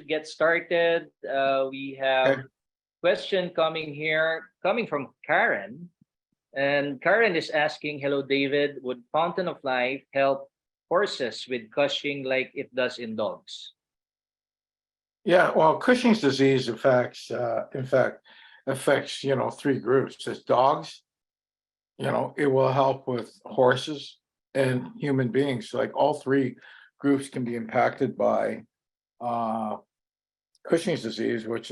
should get started. We have Okay. question coming here, coming from Karen. And Karen is asking, hello, David, would Fountain of Life help horses with Cushing like it does in dogs? Yeah, well, Cushing's disease affects, three groups. It's dogs, it will help with horses and human beings. Like all three groups can be impacted by uh Cushing's disease, which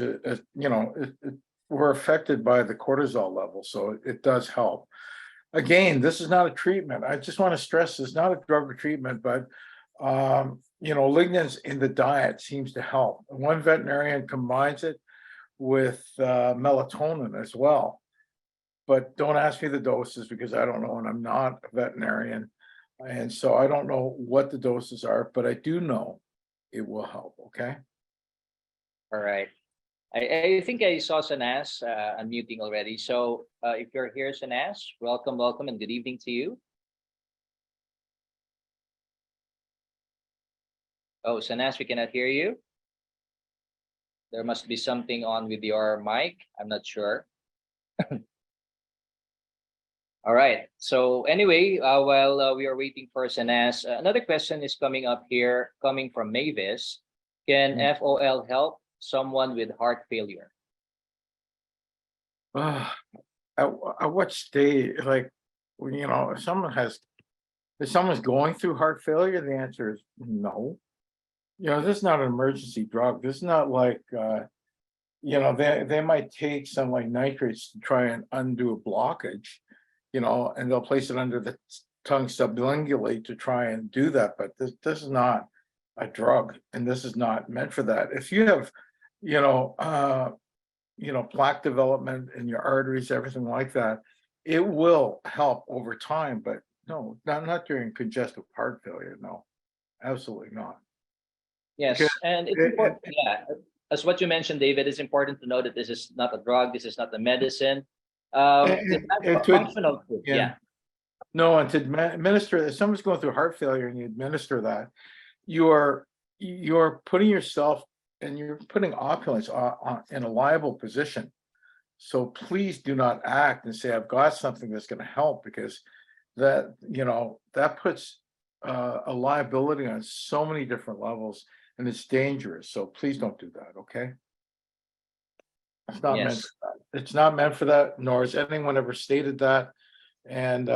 we're affected by the cortisol level, so it does help. Again, this is not a treatment. I just want to stress this is not a drug or treatment, but lignans in the diet seems to help. One veterinarian combines it with melatonin as well. But don't ask me the doses because I don't know, and I'm not a veterinarian. And so I don't know what the doses are, but I do know it will help. Okay. All right. I think I saw Sanas unmuting already. So if you're here, Sanas, welcome, welcome, and good evening to you. Oh, Sanas, we cannot hear you. There must be something on with your mic. I'm not sure. All right. So anyway, while we are waiting for Sanas, another question is coming up here, coming from Mavis. Can FOL help someone with heart failure? At what stage, like, if someone's going through heart failure, the answer is no. This is not an emergency drug. This is not like, they might take some like nitrates to try and undo a blockage, and they'll place it under the tongue sublingually to try and do that. But this is not a drug, and this is not meant for that. If you have, plaque development in your arteries, everything like that, it will help over time. But no, not during congestive heart failure. No, absolutely not. Yes, and it's important. Yeah, as what you mentioned, David, it's important to know that this is not a drug. This is not a medicine. It has a functional food. Yeah. No, and to administer, if someone's going through heart failure and you administer that, you're putting yourself and you're putting Opulence in a liable position. So please do not act and say, I've got something that's going to help, because that puts a liability on so many different levels, and it's dangerous. So please don't do that. Okay. It's not meant for that. It's not meant for that, nor has anyone ever stated that. And,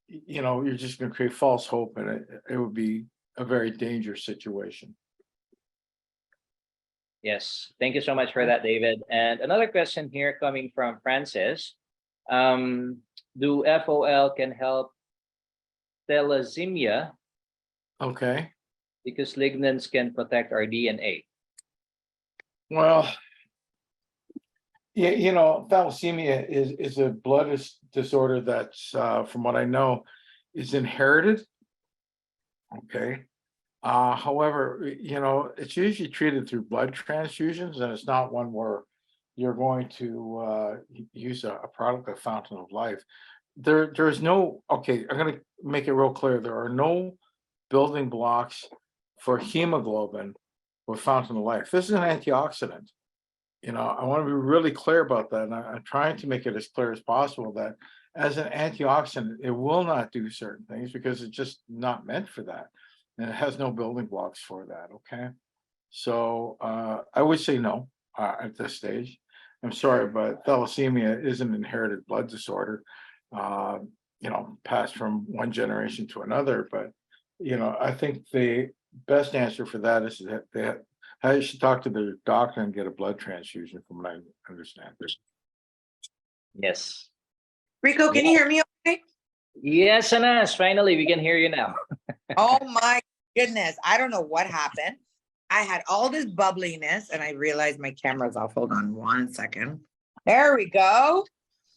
you're just going to create false hope, and it would be a very dangerous situation. Yes, thank you so much for that, David. And another question here coming from Francis. Do FOL can help thalassemia? Okay. Because lignans can protect our DNA. Well, yeah, thalassemia is a blood disorder that's, from what I know, is inherited. Okay. However, it's usually treated through blood transfusions, and it's not one where you're going to use a product of Fountain of Life. There's no, okay, I'm going to make it real clear. There are no building blocks for hemoglobin with Fountain of Life. This is an antioxidant. I want to be really clear about that. And I'm trying to make it as clear as possible that as an antioxidant, it will not do certain things because it's just not meant for that. And it has no building blocks for that. Okay. So I would say no at this stage. I'm sorry, but thalassemia is an inherited blood disorder, passed from one generation to another. But, I think the best answer for that is that I should talk to the doctor and get a blood transfusion, from what I understand. Yes. Rico, can you hear me okay? Yes, Anas, finally we can hear you now. Oh my goodness. I don't know what happened. I had all this bubbliness and I realized my camera's off. Hold on one second. There we go.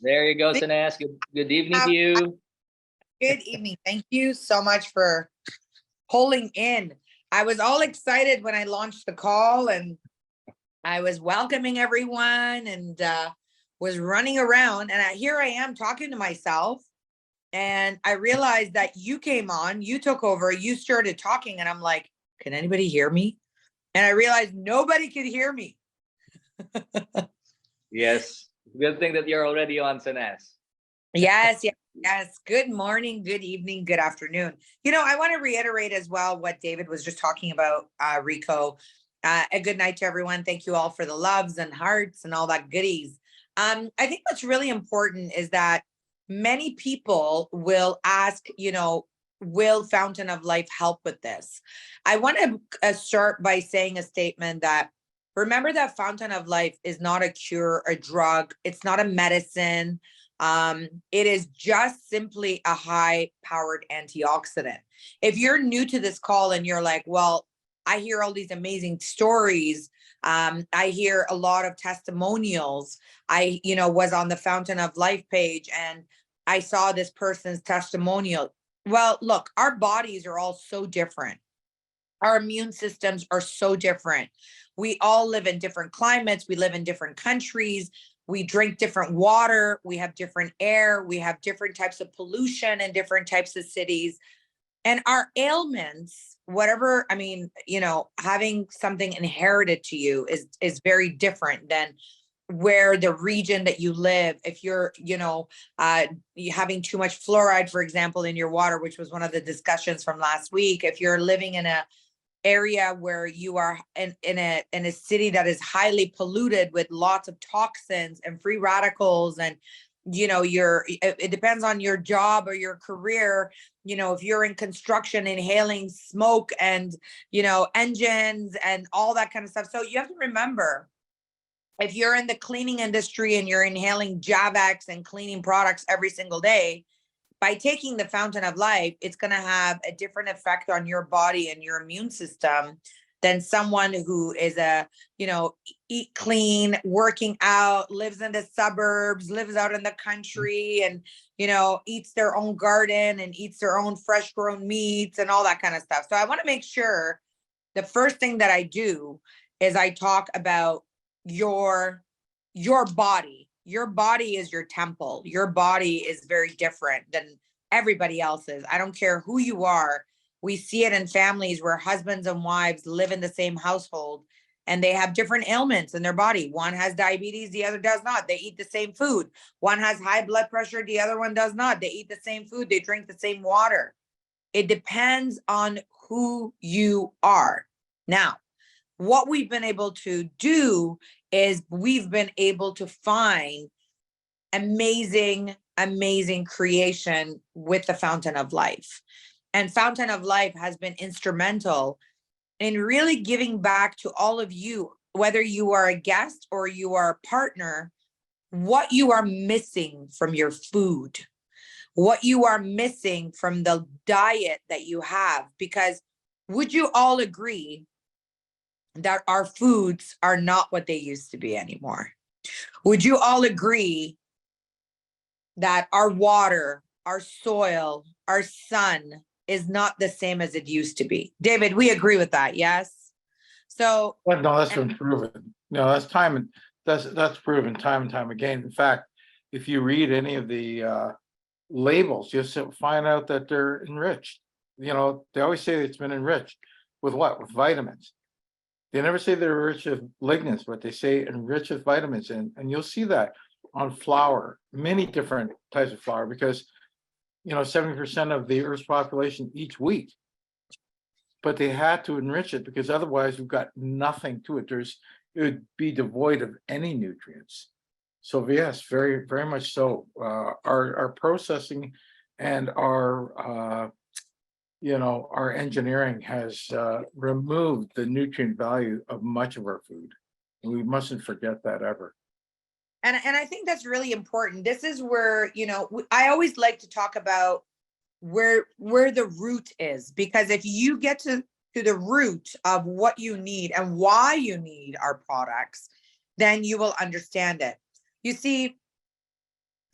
There you go, Sanas. Good evening to you. Good evening. Thank you so much for holding in. I was all excited when I launched the call, and I was welcoming everyone and was running around. And here I am talking to myself. And I realized that you came on, you took over, you started talking, and I'm like, can anybody hear me? And I realized nobody could hear me. Yes. Good thing that you're already on, Sanas. Yes, yes, yes. Good morning, good evening, good afternoon. I want to reiterate as well what David was just talking about, Rico. A good night to everyone. Thank you all for the loves and hearts and all that goodies. I think what's really important is that many people will ask, will Fountain of Life help with this? I want to start by saying a statement that remember that Fountain of Life is not a cure, a drug, it's not a medicine. It is just simply a high powered antioxidant. If you're new to this call and you're like, well, I hear all these amazing stories. I hear a lot of testimonials. I, was on the Fountain of Life page and I saw this person's testimonial. Well, look, our bodies are all so different. Our immune systems are so different. We all live in different climates. We live in different countries. We drink different water. We have different air. We have different types of pollution in different types of cities. And our ailments, whatever, having something inherited to you is very different than where the region that you live. If you're, you having too much fluoride, for example, in your water, which was one of the discussions from last week, if you're living in a area where you are in a city that is highly polluted with lots of toxins and free radicals, and it depends on your job or your career. If you're in construction, inhaling smoke and engines and all that kind of stuff. So you have to remember, if you're in the cleaning industry and you're inhaling Javex and cleaning products every single day, by taking the Fountain of Life, it's going to have a different effect on your body and your immune system than someone who is eat clean, working out, lives in the suburbs, lives out in the country, and, eats their own garden and eats their own fresh grown meats and all that kind of stuff. So I want to make sure the first thing that I do is I talk about your body. Your body is your temple. Your body is very different than everybody else's. I don't care who you are. We see it in families where husbands and wives live in the same household and they have different ailments in their body. One has diabetes, the other does not. They eat the same food. One has high blood pressure, the other one does not. They eat the same food, they drink the same water. It depends on who you are. Now, what we've been able to do is we've been able to find amazing creation with the Fountain of Life. And Fountain of Life has been instrumental in really giving back to all of you, whether you are a guest or you are a partner, what you are missing from your food, what you are missing from the diet that you have. Because would you all agree that our foods are not what they used to be anymore? Would you all agree that our water, our soil, our sun is not the same as it used to be? David, we agree with that, yes? So, Well, no, that's been proven. No, that's proven time and time again. In fact, if you read any of the labels, you'll find out that they're enriched. They always say it's been enriched with what? With vitamins. They never say they're rich with lignans, but they say enriched with vitamins. And you'll see that on flour, many different types of flour, because 70% of the Earth's population eats wheat. But they had to enrich it because otherwise we've got nothing to it. It would be devoid of any nutrients. So yes, very, very much so. Our processing and our engineering has removed the nutrient value of much of our food. And we mustn't forget that ever. And I think that's really important. This is where, I always like to talk about where the root is, because if you get to the root of what you need and why you need our products, then you will understand it. You see,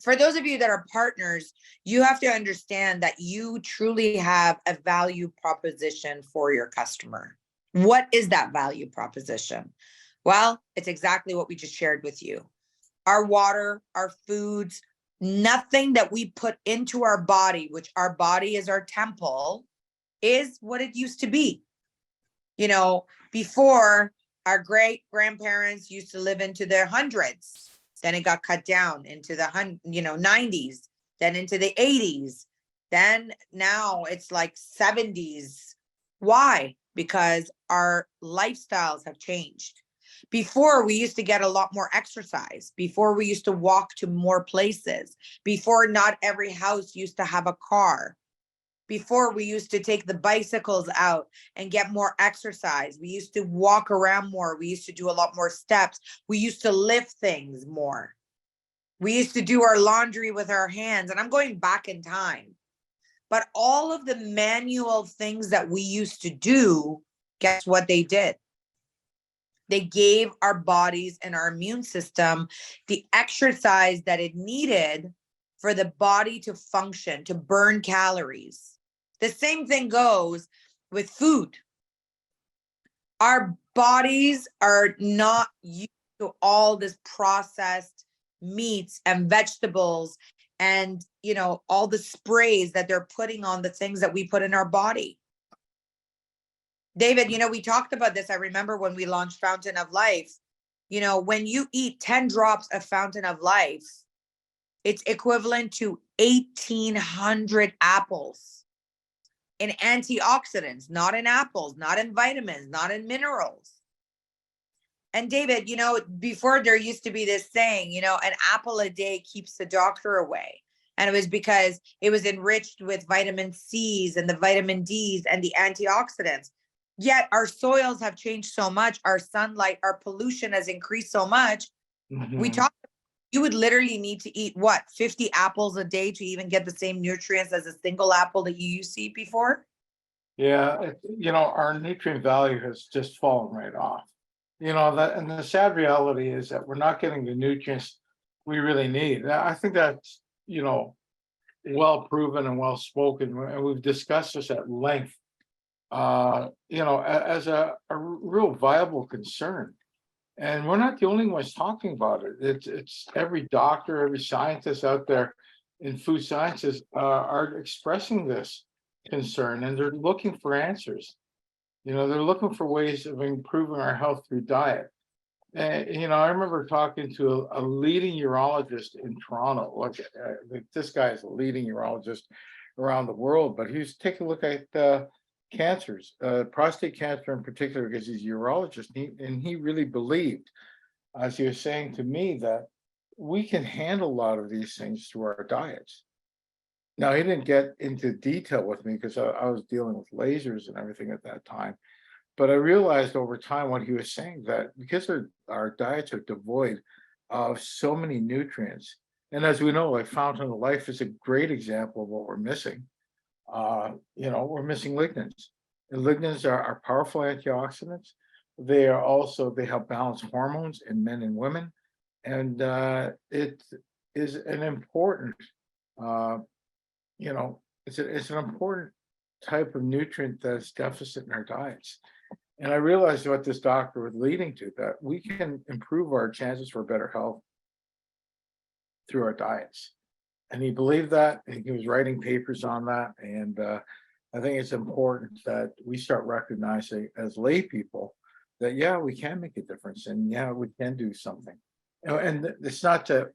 for those of you that are partners, you have to understand that you truly have a value proposition for your customer. What is that value proposition? Well, it's exactly what we just shared with you. Our water, our foods, nothing that we put into our body, which our body is our temple, is what it used to be. You know, before, our great grandparents used to live into their hundreds. Then it got cut down into the 90s, then into the 80s. Then now it's like 70s. Why? Because our lifestyles have changed. Before, we used to get a lot more exercise. Before, we used to walk to more places. Before, not every house used to have a car. Before, we used to take the bicycles out and get more exercise. We used to walk around more. We used to do a lot more steps. We used to lift things more. We used to do our laundry with our hands. And I'm going back in time. But all of the manual things that we used to do, guess what they did? They gave our bodies and our immune system the exercise that it needed for the body to function, to burn calories. The same thing goes with food. Our bodies are not used to all this processed meats and vegetables and, all the sprays that they're putting on the things that we put in our body. David, we talked about this. I remember when we launched Fountain of Life, when you eat 10 drops of Fountain of Life, it's equivalent to 1,800 apples in antioxidants, not in apples, not in vitamins, not in minerals. And David, before there used to be this saying, an apple a day keeps the doctor away. And it was because it was enriched with vitamin C's and the vitamin D's and the antioxidants. Yet our soils have changed so much. Our sunlight, our pollution has increased so much. We talked, you would literally need to eat 50 apples a day to even get the same nutrients as a single apple that you used to eat before? Yeah, our nutrient value has just fallen right off. And the sad reality is that we're not getting the nutrients we really need. I think that's, well proven and well spoken, and we've discussed this at length. As a real viable concern. And we're not the only ones talking about it. It's every doctor, every scientist out there in food sciences are expressing this concern, and they're looking for answers. They're looking for ways of improving our health through diet. And, I remember talking to a leading urologist in Toronto. Look, this guy is a leading urologist around the world, but he was taking a look at cancers, prostate cancer in particular, because he's a urologist, and he really believed, as he was saying to me, that we can handle a lot of these things through our diets. Now, he didn't get into detail with me because I was dealing with lasers and everything at that time. But I realized over time what he was saying, that because our diets are devoid of so many nutrients, and as we know, like Fountain of Life is a great example of what we're missing. We're missing lignans. And lignans are powerful antioxidants. They have balanced hormones in men and women. And it is an important, it's an important type of nutrient that's deficit in our diets. And I realized what this doctor was leading to, that we can improve our chances for better health through our diets. And he believed that, and he was writing papers on that. And I think it's important that we start recognizing as lay people that, yeah, we can make a difference, and yeah, we can do something. And it's not to,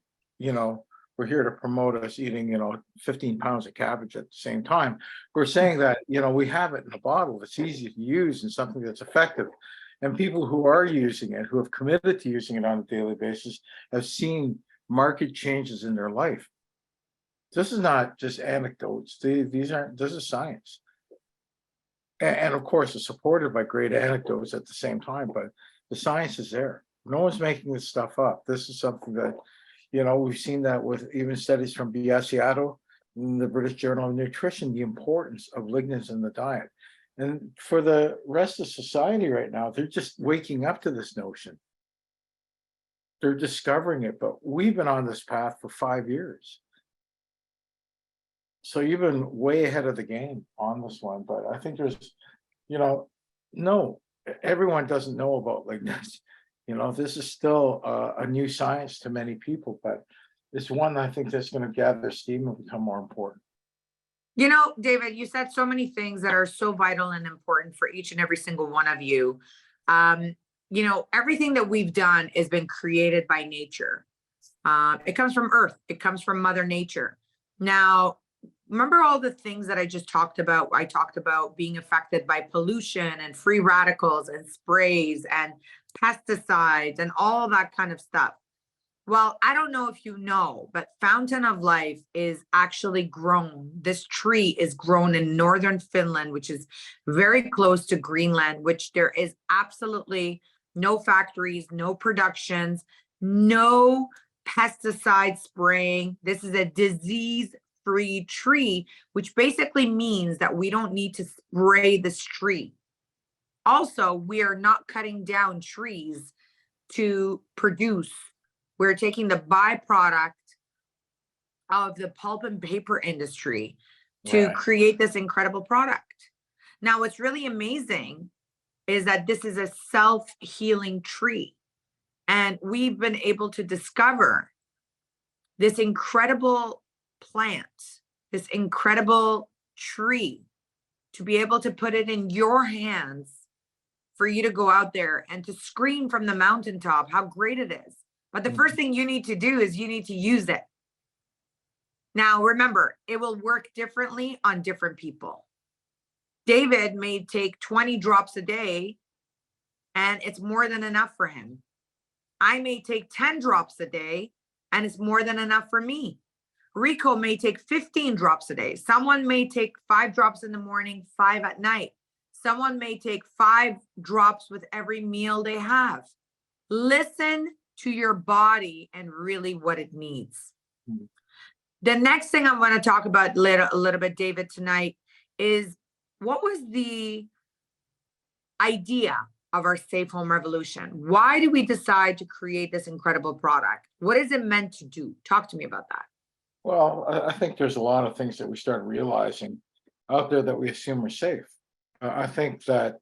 we're here to promote us eating, 15 pounds of cabbage at the same time. We're saying that, we have it in a bottle that's easy to use and something that's effective. And people who are using it, who have committed to using it on a daily basis, have seen marked changes in their life. This is not just anecdotes. This is science. And of course, it's supported by great anecdotes at the same time, but the science is there. No one's making this stuff up. This is something that, we've seen that with even studies from Biasiato in the British Journal of Nutrition, the importance of lignans in the diet. And for the rest of society right now, they're just waking up to this notion. They're discovering it, but we've been on this path for 5 years. So you've been way ahead of the game on this one, but I think there's, no, everyone doesn't know about lignans. This is still a new science to many people, but it's one I think that's going to gather steam and become more important. You know, David, you said so many things that are so vital and important for each and every single one of you. Um, you know, everything that we've done has been created by nature. It comes from Earth, it comes from Mother Nature. Now, remember all the things that I just talked about? I talked about being affected by pollution and free radicals and sprays and pesticides and all that kind of stuff. Well, I don't know if you know, but Fountain of Life is actually grown. This tree is grown in northern Finland, which is very close to Greenland, which there is absolutely no factories, no productions, no pesticide spraying. This is a disease-free tree, which basically means that we don't need to spray this tree. Also, we are not cutting down trees to produce. We're taking the byproduct of the pulp and paper industry to Right. create this incredible product. Now, what's really amazing is that this is a self-healing tree. And we've been able to discover this incredible plant, this incredible tree, to be able to put it in your hands for you to go out there and to scream from the mountaintop how great it is. But the first thing you need to do is you need to use it. Now, remember, it will work differently on different people. David may take 20 drops a day, and it's more than enough for him. I may take 10 drops a day, and it's more than enough for me. Rico may take 15 drops a day. Someone may take 5 drops in the morning, 5 at night. Someone may take 5 drops with every meal they have. Listen to your body and really what it needs. Mhm. The next thing I want to talk about a little bit, David, tonight is what was the idea of our Safe Home Revolution? Why did we decide to create this incredible product? What is it meant to do? Talk to me about that. Well, I think there's a lot of things that we start realizing out there that we assume are safe. I think that,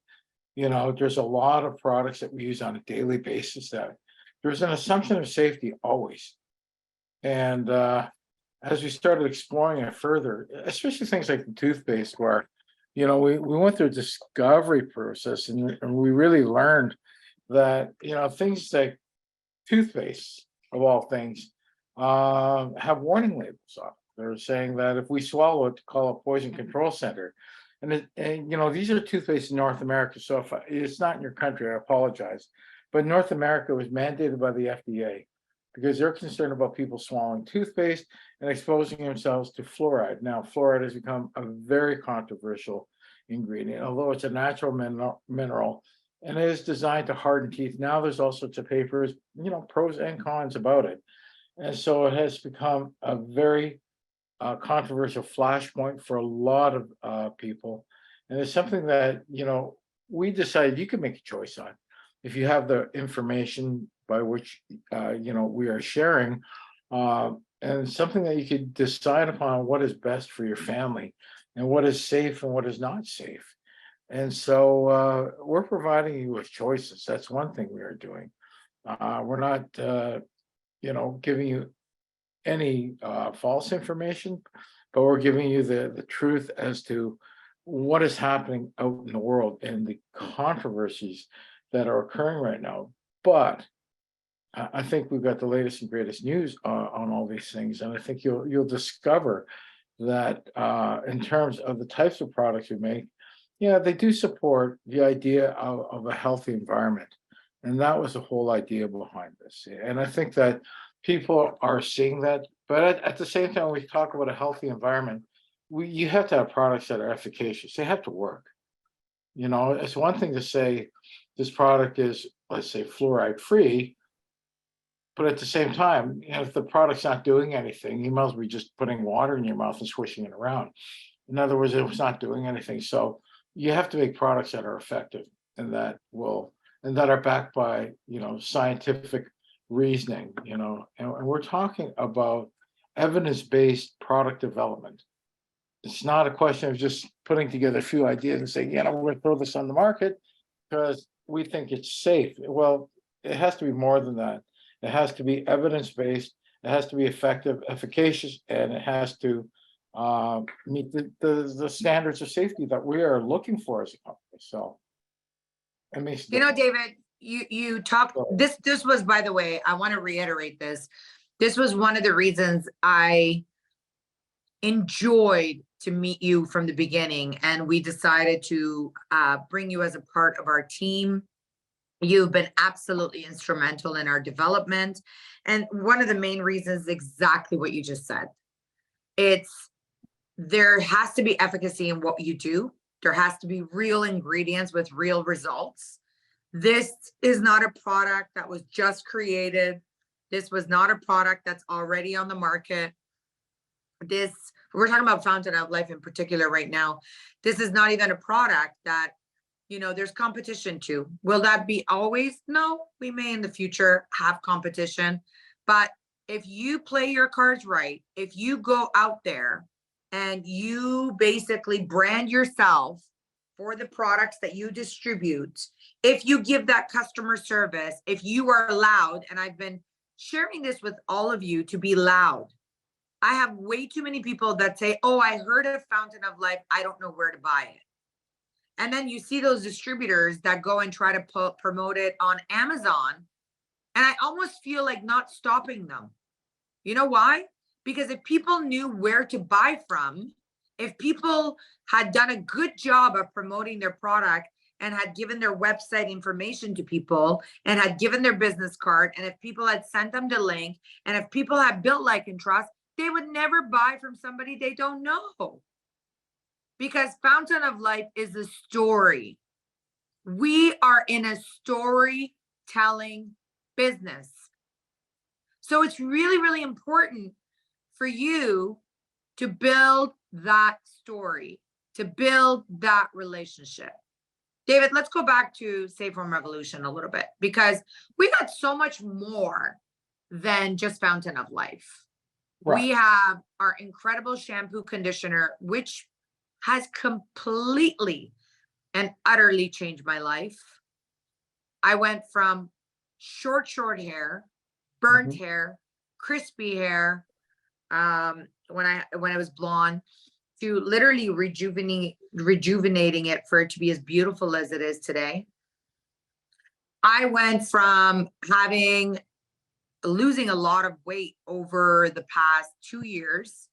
there's a lot of products that we use on a daily basis that there's an assumption of safety always. And as we started exploring it further, especially things like the toothpaste, where, we went through a discovery process and we really learned that, things like toothpaste, of all things, have warning labels on it. They're saying that if we swallow it, to call a poison control center. And these are toothpaste in North America. So if it's not in your country, I apologize. But North America was mandated by the FDA because they're concerned about people swallowing toothpaste and exposing themselves to fluoride. Now, fluoride has become a very controversial ingredient, although it's a natural mineral and it is designed to harden teeth. Now there's all sorts of papers, pros and cons about it. And so it has become a very controversial flashpoint for a lot of people. And it's something that, we decided you can make a choice on. If you have the information by which, we are sharing, and something that you could decide upon what is best for your family and what is safe and what is not safe. And so we're providing you with choices. That's one thing we are doing. We're not, giving you any false information, but we're giving you the truth as to what is happening out in the world and the controversies that are occurring right now. But I think we've got the latest and greatest news on all these things, and I think you'll discover that in terms of the types of products we make, they do support the idea of a healthy environment, and that was the whole idea behind this. And I think that people are seeing that, but at the same time, we talk about a healthy environment. You have to have products that are efficacious. They have to work. It's one thing to say this product is, let's say, fluoride free, but at the same time, if the product's not doing anything, you might as well be just putting water in your mouth and swishing it around. In other words, it was not doing anything. So you have to make products that are effective and that are backed by, scientific reasoning, and we're talking about evidence-based product development. It's not a question of just putting together a few ideas and saying, we're going to throw this on the market because we think it's safe. Well, it has to be more than that. It has to be evidence-based, it has to be effective, efficacious, and it has to meet the standards of safety that we are looking for as a company. So it makes a You know, difference. David, you talked, Sorry. this was, by the way, I want to reiterate this. This was one of the reasons I enjoyed to meet you from the beginning, and we decided to bring you as a part of our team. You've been absolutely instrumental in our development. And one of the main reasons is exactly what you just said. There has to be efficacy in what you do. There has to be real ingredients with real results. This is not a product that was just created. This was not a product that's already on the market. We're talking about Fountain of Life in particular right now. This is not even a product that, there's competition to. Will that be always? No, we may in the future have competition. But if you play your cards right, if you go out there and you basically brand yourself for the products that you distribute, if you give that customer service, if you are loud, and I've been sharing this with all of you to be loud. I have way too many people that say, oh, I heard of Fountain of Life, I don't know where to buy it. And then you see those distributors that go and try to promote it on Amazon. And I almost feel like not stopping them. You know why? Because if people knew where to buy from, if people had done a good job of promoting their product and had given their website information to people and had given their business card, and if people had sent them the link, and if people had built like and trust, they would never buy from somebody they don't know. Because Fountain of Life is a story. We are in a storytelling business. So it's really, really important for you to build that story, to build that relationship. David, let's go back to Safe Home Revolution a little bit, because we got so much more than just Fountain of Life. Right. We have our incredible shampoo conditioner, which has completely and utterly changed my life. I went from short hair, burnt hair, crispy hair, when I was blonde, to literally rejuvenating it for it to be as beautiful as it is today. I went from losing a lot of weight over the past 2 years.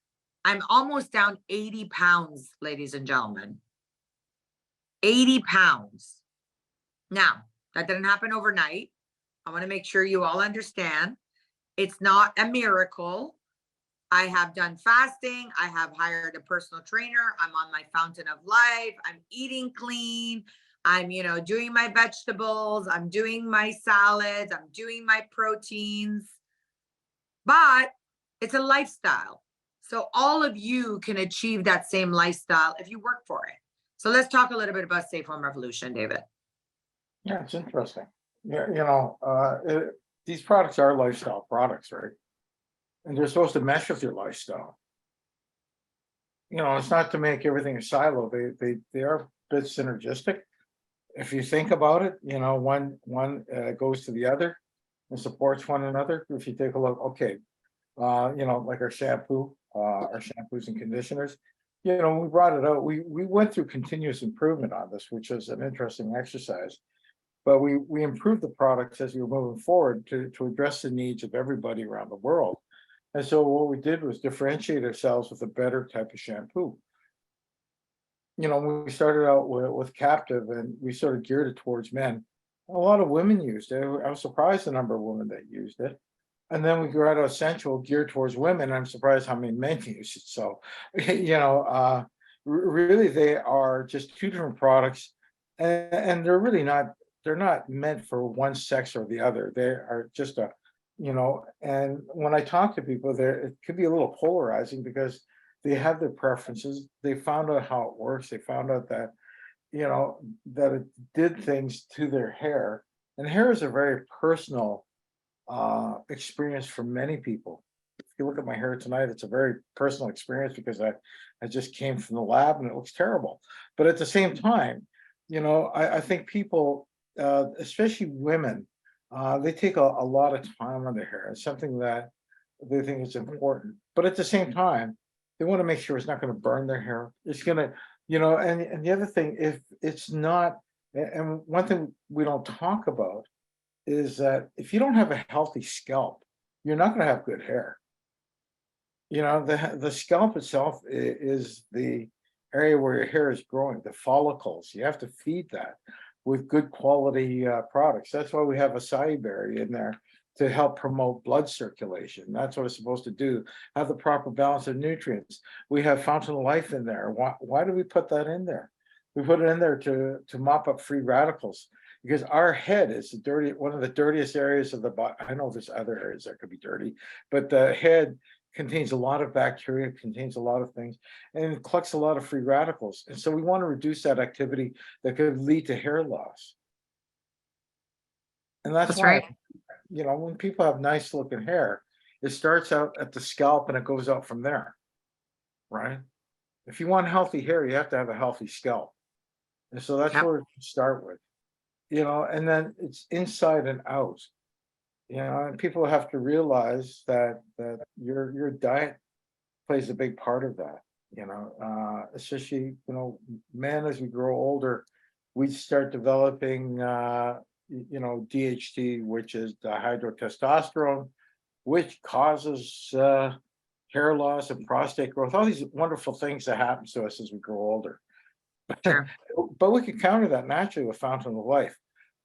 I'm almost down 80 pounds, ladies and gentlemen. 80 pounds. Now, that didn't happen overnight. I want to make sure you all understand. It's not a miracle. I have done fasting. I have hired a personal trainer. I'm on my Fountain of Life. I'm eating clean. I'm, doing my vegetables. I'm doing my salads. I'm doing my proteins. But it's a lifestyle. So all of you can achieve that same lifestyle if you work for it. So let's talk a little bit about Safe Home Revolution, David. Yeah, it's interesting. Yeah, these products are lifestyle products, right? And they're supposed to mesh with your lifestyle. It's not to make everything a silo. They are a bit synergistic. If you think about it, one goes to the other and supports one another. If you take a look, okay, like our shampoos and conditioners, we brought it out. We went through continuous improvement on this, which is an interesting exercise. But we improved the products as we were moving forward to address the needs of everybody around the world. And so what we did was differentiate ourselves with a better type of shampoo. We started out with Captive, and we sort of geared it towards men. A lot of women used it. I was surprised the number of women that used it. And then we grew out Essential, geared towards women. I'm surprised how many men use it. So, really, they are just two different products, and they're really not. They're not meant for one sex or the other. They are just and when I talk to people there, it could be a little polarizing because they have their preferences. They found out how it works. They found out that, that it did things to their hair. And hair is a very personal experience for many people. If you look at my hair tonight, it's a very personal experience because I just came from the lab and it looks terrible. But at the same time, I think people, especially women, they take a lot of time on their hair. It's something that they think is important. But at the same time, they want to make sure it's not going to burn their hair. It's going to, and the other thing, if it's not, and one thing we don't talk about is that if you don't have a healthy scalp, you're not going to have good hair. The scalp itself is the area where your hair is growing, the follicles. You have to feed that with good quality products. That's why we have acai berry in there to help promote blood circulation. That's what it's supposed to do, have the proper balance of nutrients. We have fountain of life in there. Why do we put that in there? We put it in there to mop up free radicals, because our head is one of the dirtiest areas of the body. I know there's other areas that could be dirty, but the head contains a lot of bacteria, contains a lot of things, and it collects a lot of free radicals. And so we want to reduce that activity that could lead to hair loss. And that's why, right. when people have nice looking hair, it starts out at the scalp and it goes out from there, right? If you want healthy hair, you have to have a healthy scalp. And so that's Yep. where we start with, and then it's inside and out. And people have to realize that your diet plays a big part of that. Especially men, as we grow older, we start developing DHT, which is dihydrotestosterone, which causes hair loss and prostate growth. All these wonderful things that happen to us as we grow older. Sure. But we can counter that naturally with Fountain of Life.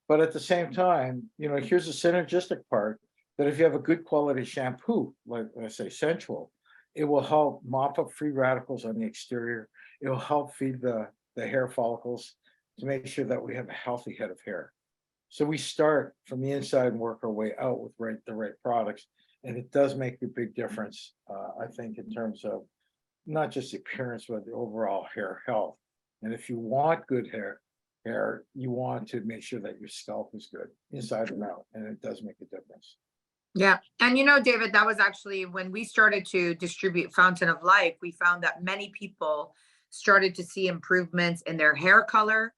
But at the same time, here's the synergistic part, that if you have a good quality shampoo, like I say, sensual, it will help mop up free radicals on the exterior. It will help feed the hair follicles to make sure that we have a healthy head of hair. So we start from the inside and work our way out with the right products. And it does make a big difference, I think, in terms of not just the appearance, but the overall hair health. And if you want good hair, you want to make sure that your scalp is good inside and out, and it does make a difference. Yeah. And David, that was actually when we started to distribute Fountain of Life, we found that many people started to see improvements in their hair color,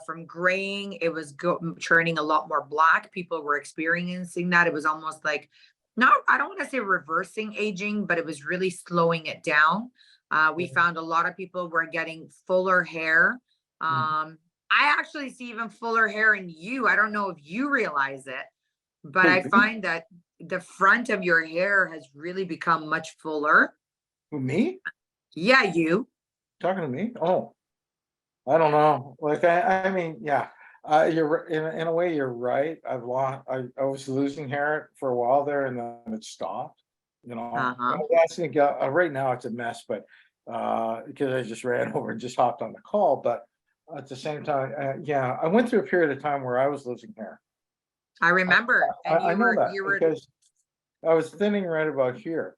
from graying. It was turning a lot more black. People were experiencing that. It was almost like, I don't want to say reversing aging, but it was really slowing it down. We found a lot of people were getting fuller hair. I actually see even fuller hair in you. I don't know if you realize it, but I find that the front of your hair has really become much fuller. Who, me? Yeah, you. Talking to me? Oh, I don't know. Like, I mean, yeah. You're in a way, you're right. I was losing hair for a while there, and then it stopped. Right now it's a mess, but because I just ran over and just hopped on the call. But at the same time, I went through a period of time where I was losing hair. I remember. I know that because I was thinning right about here.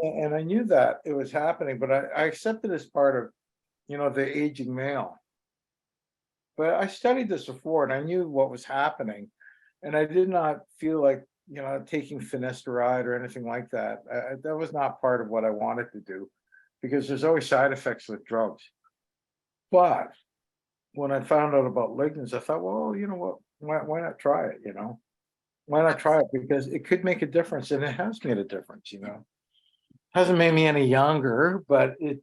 And I knew that it was happening, but I accepted it as part of, the aging male. But I studied this before and I knew what was happening. And I did not feel like, taking finasteride or anything like that. That was not part of what I wanted to do, because there's always side effects with drugs. But when I found out about lignans, I thought, well, you know what? Why not try it? Why not try it? Because it could make a difference, and it has made a difference. Hasn't made me any younger, but hey,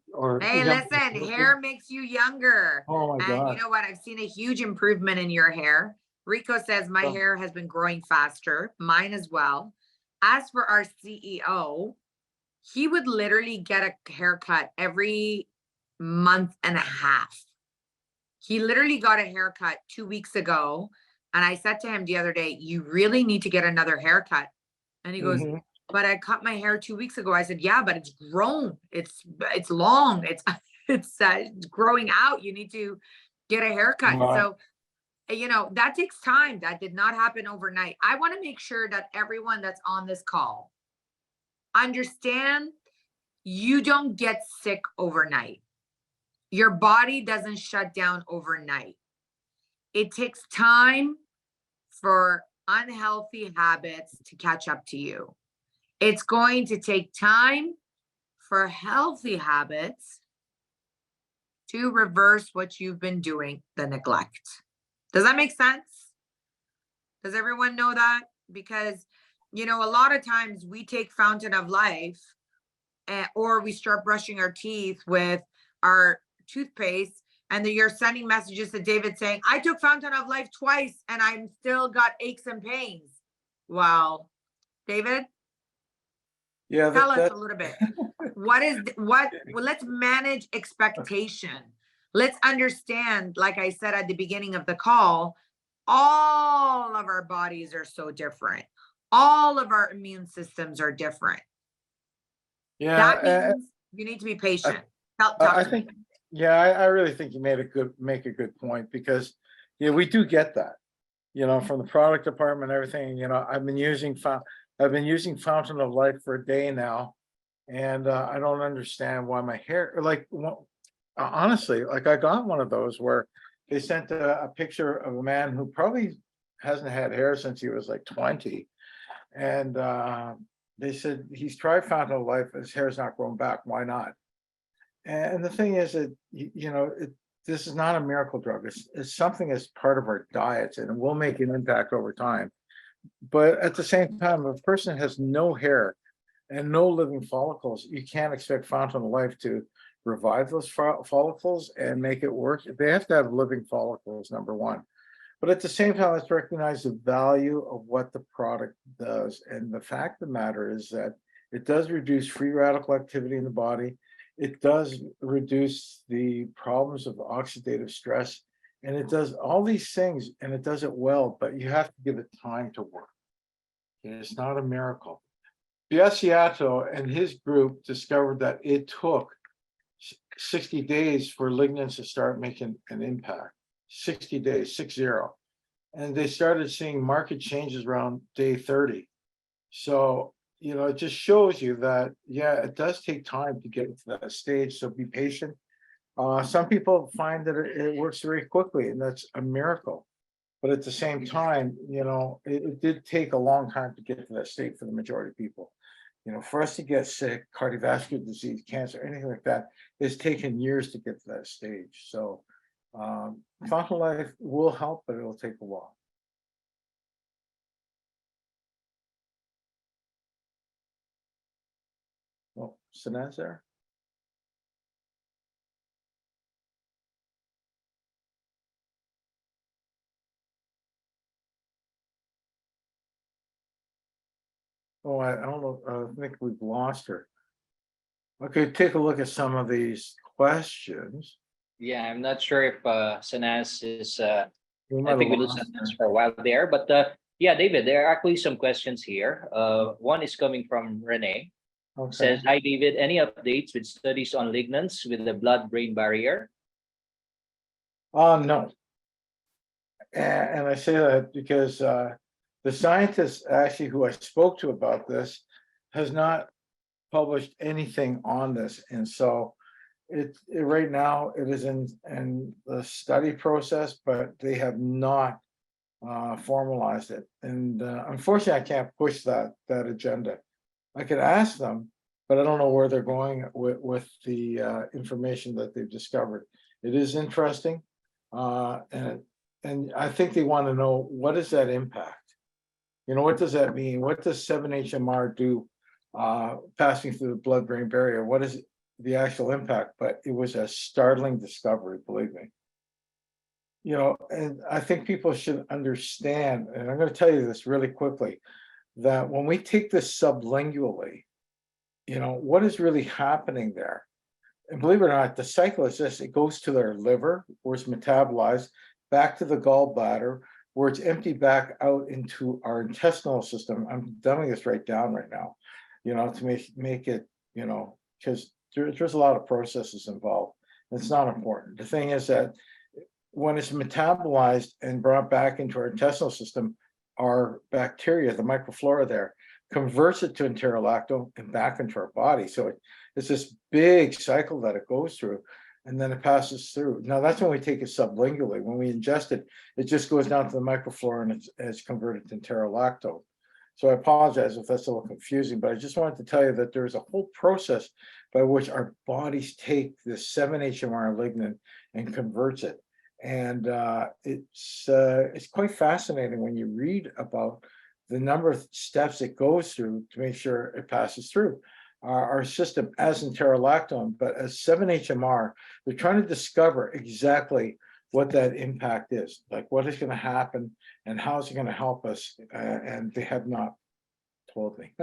listen, hair makes you younger. Oh my God. And you know what? I've seen a huge improvement in your hair. Rico says my hair has been growing faster, mine as well. As for our CEO, he would literally get a haircut every month and a half. He literally got a haircut 2 weeks ago. And I said to him the other day, you really need to get another haircut. And he goes, but I cut my hair 2 weeks ago. I said, yeah, but it's grown. It's long. It's growing out. You need to get a haircut. So, that takes time. That did not happen overnight. I want to make sure that everyone that's on this call understand you don't get sick overnight. Your body doesn't shut down overnight. It takes time for unhealthy habits to catch up to you. It's going to take time for healthy habits to reverse what you've been doing, the neglect. Does that make sense? Does everyone know that? Because, a lot of times we take Fountain of Life or we start brushing our teeth with our toothpaste, and then you're sending messages to David saying, I took Fountain of Life twice and I'm still got aches and pains. Wow. David, Yeah, tell us that a little bit. Well, let's manage expectation. Let's understand, like I said at the beginning of the call, all of our bodies are so different. All of our immune systems are different. That yeah. means you need to be patient. I Talk to me. think, yeah, I really think you make a good point, because, yeah, we do get that, from the product department, everything, I've been using Fountain of Life for a day now. And I don't understand why my hair, like, honestly, like, I got one of those where they sent a picture of a man who probably hasn't had hair since he was like 20. And they said he's tried Fountain of Life, his hair's not growing back. Why not? And the thing is that, this is not a miracle drug. It's something that's part of our diets, and it will make an impact over time. But at the same time, if a person has no hair and no living follicles, you can't expect Fountain of Life to revive those follicles and make it work. They have to have living follicles, number one. But at the same time, let's recognize the value of what the product does. And the fact of the matter is that it does reduce free radical activity in the body. It does reduce the problems of oxidative stress. And it does all these things, and it does it well, but you have to give it time to work. It's not a miracle. Biasiato and his group discovered that it took 60 days for lignans to start making an impact. 60 days, 60. And they started seeing market changes around day 30. So, it just shows you that, yeah, it does take time to get to that stage. So be patient. Some people find that it works very quickly, and that's a miracle. But at the same time, it did take a long time to get to that state for the majority of people. For us to get sick, cardiovascular disease, cancer, anything like that, it's taken years to get to that stage. So Fountain Life will help, but it'll take a while. Well, Sanaz there? Oh, I don't know. I think we've lost her. Okay, take a look at some of these questions. Yeah, I'm not sure if Sanas is. We might I have think we lose lost Sanas her. for a while there, but yeah, David, there are actually some questions here. One is coming from Renee. Okay. Says, "Hi, David. Any updates with studies on lignans with the blood-brain barrier?" No. And I say that because the scientist actually who I spoke to about this has not published anything on this. And so right now it is in the study process, but they have not formalized it. And unfortunately, I can't push that agenda. I could ask them, but I don't know where they're going with the information that they've discovered. It is interesting, and I think they want to know, what is that impact? What does that mean? What does 7-HMR do passing through the blood-brain barrier? What is the actual impact? But it was a startling discovery, believe me. And I think people should understand, and I'm going to tell you this really quickly, that when we take this sublingually, what is really happening there? And believe it or not, the cycle is this: it goes to their liver, where it's metabolized, back to the gallbladder, where it's emptied back out into our intestinal system. I'm dumbing this right down right now, to make it, because there's a lot of processes involved. It's not important. The thing is that when it's metabolized and brought back into our intestinal system, our bacteria, the microflora there, converts it to enterolactone and back into our body. So it's this big cycle that it goes through, and then it passes through. Now that's when we take it sublingually. When we ingest it, it just goes down to the microflora and it's converted to enterolactone. So I apologize if that's a little confusing, but I just wanted to tell you that there's a whole process by which our bodies take this 7-HMR lignin and converts it. And it's quite fascinating when you read about the number of steps it goes through to make sure it passes through. our system as enterolactone, but as 7-HMR. They're trying to discover exactly what that impact is, like what is going to happen and how is it going to help us. And they have not told me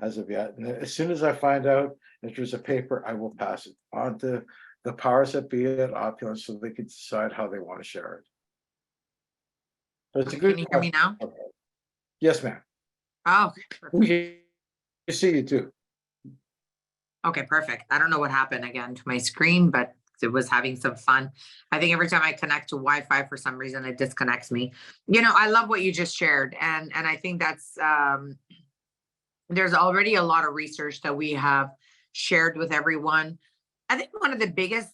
as of yet. And as soon as I find out if there's a paper, I will pass it on to the powers that be at Opulence so they can decide how they want to share it. So it's a good Can you hear me now? question. Yes, ma'am. Oh, okay, perfect. We can see you too. Okay, perfect. I don't know what happened again to my screen, but it was having some fun. I think every time I connect to Wi-Fi, for some reason, it disconnects me. You know, I love what you just shared. And I think that's, there's already a lot of research that we have shared with everyone. I think one of the biggest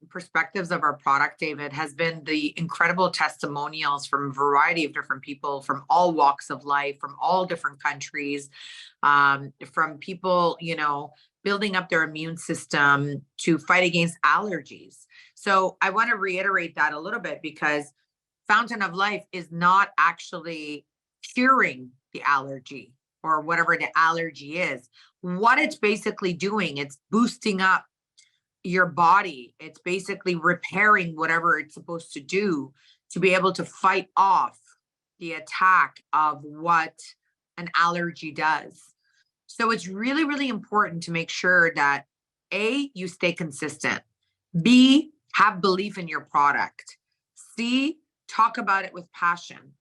perspectives of our product, David, has been the incredible testimonials from a variety of different people from all walks of life, from all different countries, from people, you know, building up their immune system to fight against allergies. So I want to reiterate that a little bit, because Fountain of Life is not actually curing the allergy or whatever the allergy is. What it's basically doing, it's boosting up your body. It's basically repairing whatever it's supposed to do to be able to fight off the attack of what an allergy does. So it's really, really important to make sure that A, you stay consistent. B, have belief in your product. C, talk about it with passion.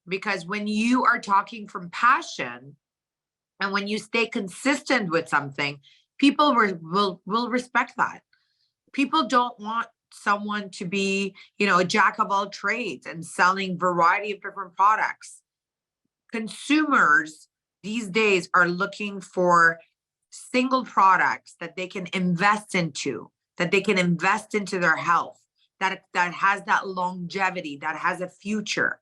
Because when you are talking from passion and when you stay consistent with something, people will respect that. People don't want someone to be, you know, a jack of all trades and selling variety of different products. Consumers these days are looking for single products that they can invest into, that they can invest into their health, that has that longevity, that has a future.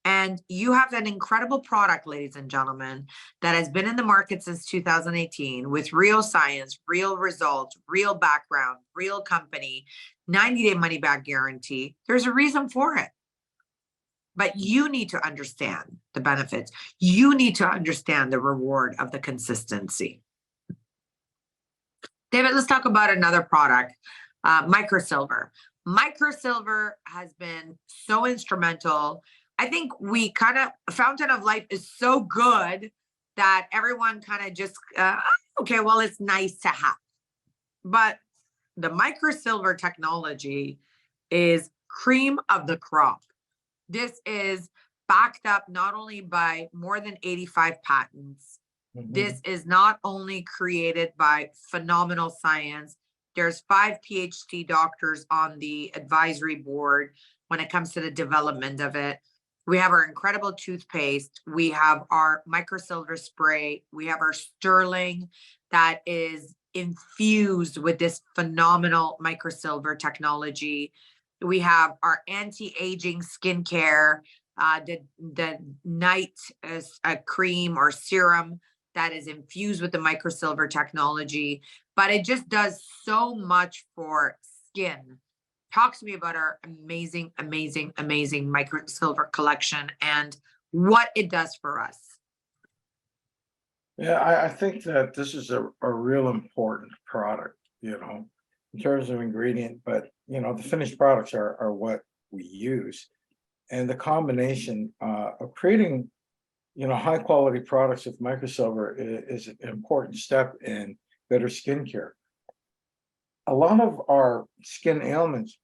And you have an incredible product, ladies and gentlemen, that has been in the market since 2018 with real science, real results, real background, real company, 90-day money back guarantee. There's a reason for it. But you need to understand the benefits. You need to understand the reward of the consistency. David, let's talk about another product, Microsilver. Microsilver has been so instrumental. I think we kind of, Fountain of Life is so good that everyone kind of just, okay, well, it's nice to have. But the Microsilver technology is cream of the crop. This is backed up not only by more than 85 patents. This is not only created by phenomenal science. There's 5 PhD doctors on the advisory board when it comes to the development of it. We have our incredible toothpaste. We have our Microsilver spray. We have our Sterling that is infused with this phenomenal Microsilver technology. We have our anti-aging skincare, the night cream or serum that is infused with the Microsilver technology, but it just does so much for skin. Talk to me about our amazing, amazing, amazing Microsilver collection and what it does for us. Yeah, I think that this is a real important product, you know, in terms of ingredient, but you know, the finished products are what we use. And the combination of creating, you know, high quality products with Microsilver is an important step in better skincare. A lot of our skin ailments,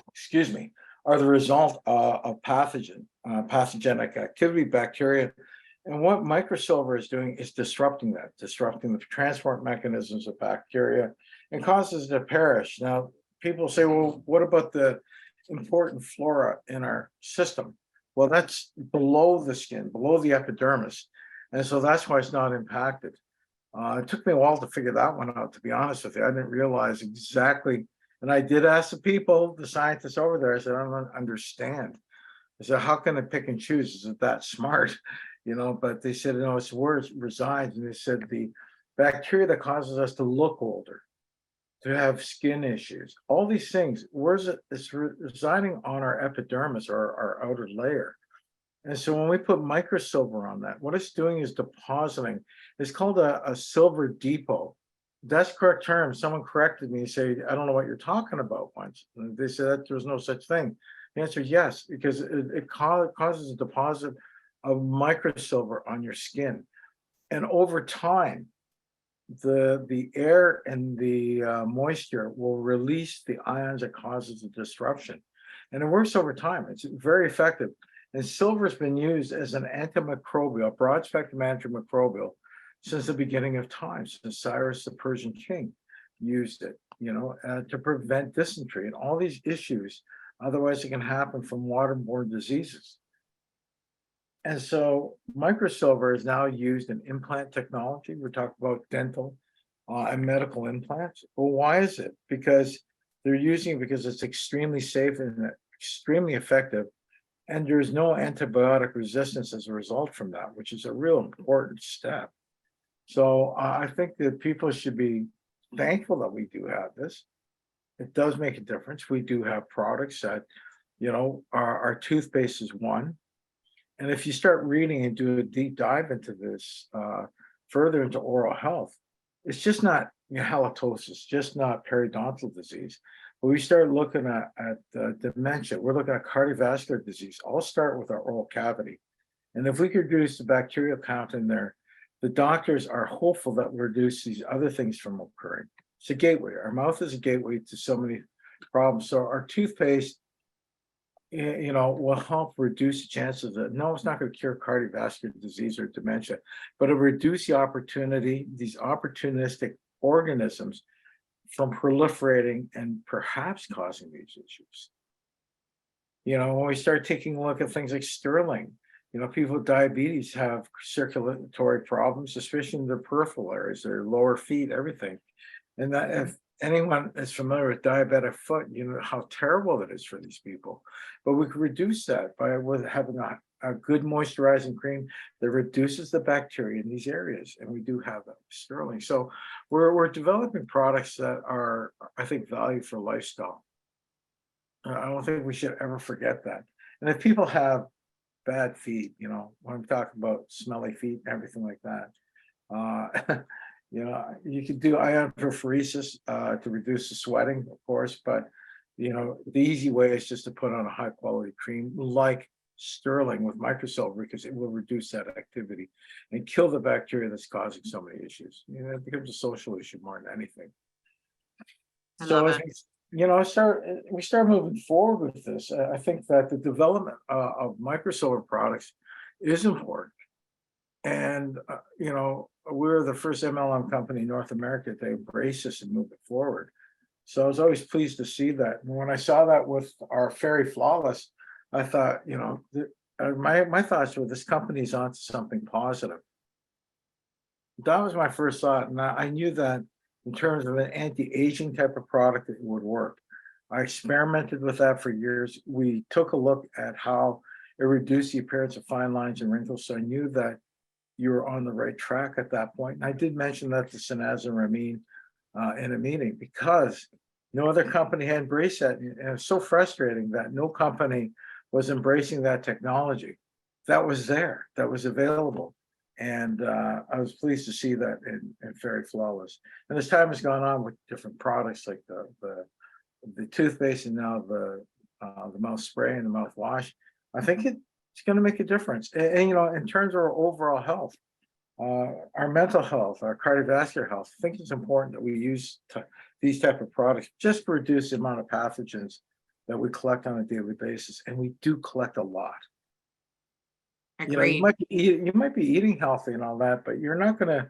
excuse me, are the result of pathogenic activity, bacteria. And what Microsilver is doing is disrupting the transport mechanisms of bacteria and causes it to perish. Now, people say, well, what about the important flora in our system? Well, that's below the skin, below the epidermis. And so that's why it's not impacted. It took me a while to figure that one out, to be honest with you. I didn't realize exactly. And I did ask the people, the scientists over there, I said, I don't understand. I said, how can I pick and choose? Is it that smart? You know, but they said, no, it's where it resides. And they said the bacteria that causes us to look older, to have skin issues, all these things, where's it? It's residing on our epidermis or our outer layer. And so when we put microsilver on that, what it's doing is depositing. It's called a silver depot. That's the correct term. Someone corrected me and said, I don't know what you're talking about once. And they said that there's no such thing. The answer is yes, because it causes a deposit of microsilver on your skin. And over time, the air and the moisture will release the ions that causes the disruption. And it works over time. It's very effective. And silver has been used as an antimicrobial, a broad spectrum antimicrobial since the beginning of time, since Cyrus the Persian king used it, to prevent dysentery and all these issues. Otherwise, it can happen from waterborne diseases. And so microsilver is now used in implant technology. We're talking about dental and medical implants. Well, why is it? Because they're using it because it's extremely safe and extremely effective. And there's no antibiotic resistance as a result from that, which is a real important step. So I think that people should be thankful that we do have this. It does make a difference. We do have products that, our toothpaste is one. And if you start reading and do a deep dive into this, further into oral health, it's just not halitosis, just not periodontal disease. But we start looking at dementia, we're looking at cardiovascular disease. I'll start with our oral cavity. And if we could reduce the bacterial count in there, the doctors are hopeful that we'll reduce these other things from occurring. It's a gateway. Our mouth is a gateway to so many problems. So our toothpaste, will help reduce the chances that, no, it's not going to cure cardiovascular disease or dementia, but it'll reduce the opportunity, these opportunistic organisms from proliferating and perhaps causing these issues. When we start taking a look at things like sterling, people with diabetes have circulatory problems, especially in their peripheral areas, their lower feet, everything. And that if anyone is familiar with diabetic foot, you know how terrible it is for these people. But we can reduce that with having a good moisturizing cream that reduces the bacteria in these areas. And we do have that with sterling. So we're developing products that are, I think, value for lifestyle. I don't think we should ever forget that. And if people have bad feet, when I'm talking about smelly feet and everything like that, you could do ionophoresis to reduce the sweating, of course, but the easy way is just to put on a high quality cream like sterling with microsilver, because it will reduce that activity and kill the bacteria that's causing so many issues. It becomes a social issue more than anything. So as we start moving forward with this, I think that the development of microsilver products is important. And, we're the first MLM company in North America to embrace this and move it forward. So I was always pleased to see that. And when I saw that with our Fairy Flawless, I thought, my thoughts were, this company's onto something positive. That was my first thought. And I knew that in terms of an anti-aging type of product, it would work. I experimented with that for years. We took a look at how it reduced the appearance of fine lines and wrinkles. So I knew that you were on the right track at that point. And I did mention that to Sanaz and Ramin in a meeting, because no other company had embraced that. And it was so frustrating that no company was embracing that technology that was there, that was available. And I was pleased to see that in Fairy Flawless. And as time has gone on with different products like the toothpaste and now the mouth spray and the mouthwash, I think it's going to make a difference. And in terms of our overall health, our mental health, our cardiovascular health, I think it's important that we use these type of products just to reduce the amount of pathogens that we collect on a daily basis. And we do collect a lot. Agreed. You might be eating healthy and all that, but you're not going to,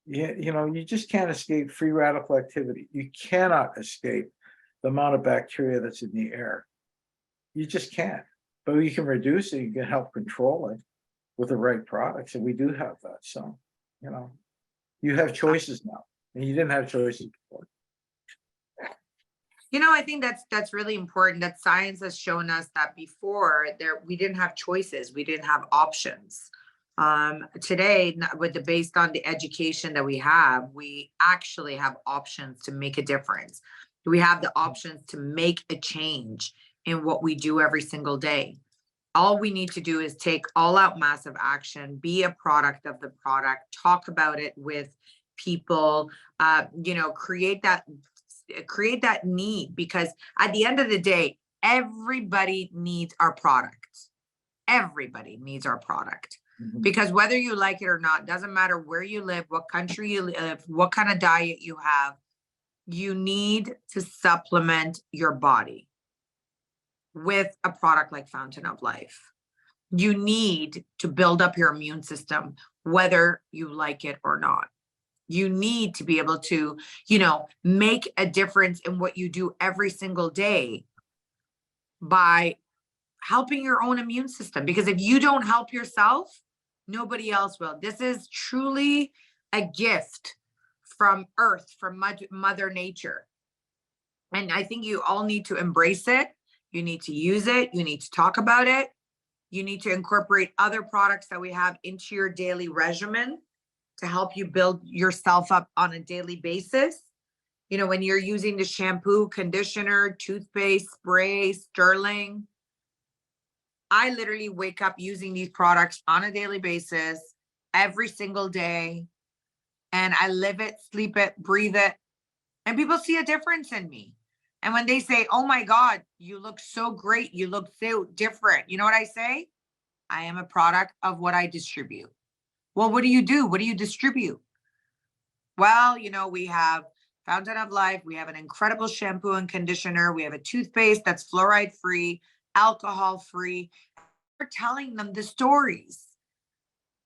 you just can't escape free radical activity. You cannot escape the amount of bacteria that's in the air. You just can't. But you can reduce it. You can help control it with the right products, and we do have that. So, you have choices now, and you didn't have choices before. I think that's really important, that science has shown us that before we didn't have choices, we didn't have options. Today, based on the education that we actually have options to make a difference. We have the options to make a change in what we do every single day. all we need to do is take all out massive action, be a product of the product, talk about it with people, create that need, because at the end of the day, everybody needs our product. Everybody needs our product. Because whether you like it or not, doesn't matter where you live, what country you live, what kind of diet you have, you need to supplement your body with a product like Fountain of Life. You need to build up your immune system, whether you like it or not. You need to be able to, make a difference in what you do every single day by helping your own immune system. Because if you don't help yourself, nobody else will. This is truly a gift from Earth, from Mother Nature. And I think you all need to embrace it. You need to use it. You need to talk about it. You need to incorporate other products that we have into your daily regimen to help you build yourself up on a daily basis. When you're using the shampoo, conditioner, toothpaste, spray, Sterling, I literally wake up using these products on a daily basis, every single day. And I live it, sleep it, breathe it. And people see a difference in me. And when they say, oh my God, you look so great, you look so different, you know what I say? I am a product of what I distribute. Well, what do you do? What do you distribute? Well, we have Fountain of Life. We have an incredible shampoo and conditioner. We have a toothpaste that's fluoride free, alcohol free. We're telling them the stories.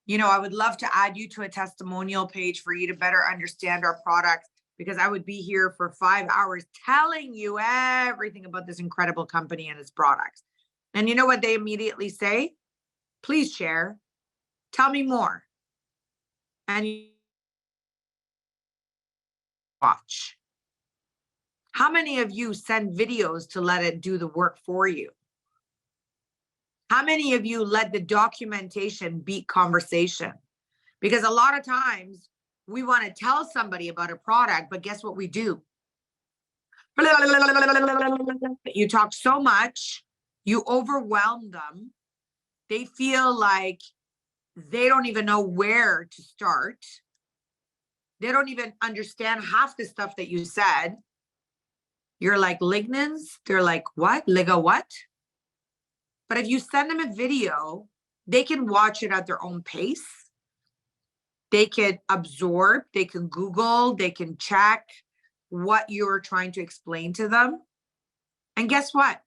I would love to add you to a testimonial page for you to better understand our products, because I would be here for 5 hours telling you everything about this incredible company and its products. And you know what they immediately say? Please share. Tell me more. And you watch. How many of you send videos to let it do the work for you? How many of you let the documentation beat conversation? Because a lot of times we want to tell somebody about a product, but guess what we do? You talk so much, you overwhelm them. They feel like they don't even know where to start. They don't even understand half the stuff that you said. You're like, lignans? They're like, what? Liga what? But if you send them a video, they can watch it at their own pace. They can absorb, they can Google, they can check what you're trying to explain to them. And guess what?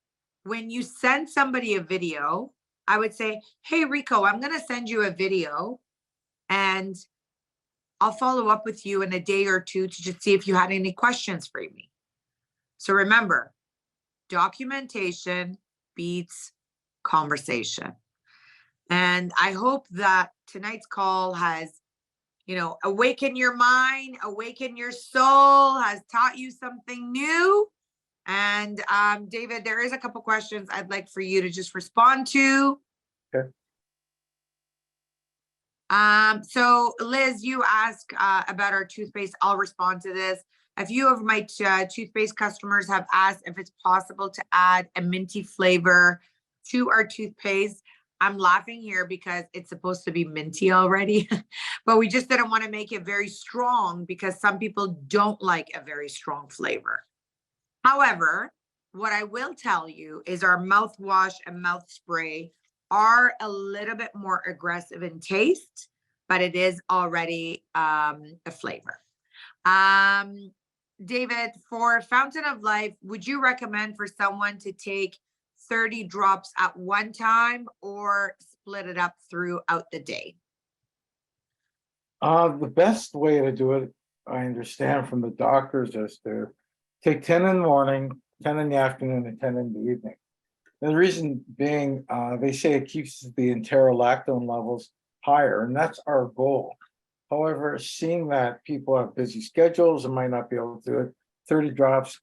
When you send somebody a video, I would say, hey, Rico, I'm going to send you a video and I'll follow up with you in a day or two to just see if you had any questions for me. So remember, documentation beats conversation. And I hope that tonight's call has, awakened your mind, awakened your soul, has taught you something new. And David, there is a couple questions I'd like for you to just respond to. Okay. So Liz, you ask about our toothpaste. I'll respond to this. A few of my toothpaste customers have asked if it's possible to add a minty flavor to our toothpaste. I'm laughing here because it's supposed to be minty already, but we just didn't want to make it very strong because some people don't like a very strong flavor. However, what I will tell you is our mouthwash and mouth spray are a little bit more aggressive in taste, but it is already a flavor. David, for Fountain of Life, would you recommend for someone to take 30 drops at one time or split it up throughout the day? The best way to do it, I understand from the doctors, is to take 10 in the morning, 10 in the afternoon, and 10 in the evening. And the reason being, they say it keeps the enterolactone levels higher, and that's our goal. However, seeing that people have busy schedules and might not be able to do it, 30 drops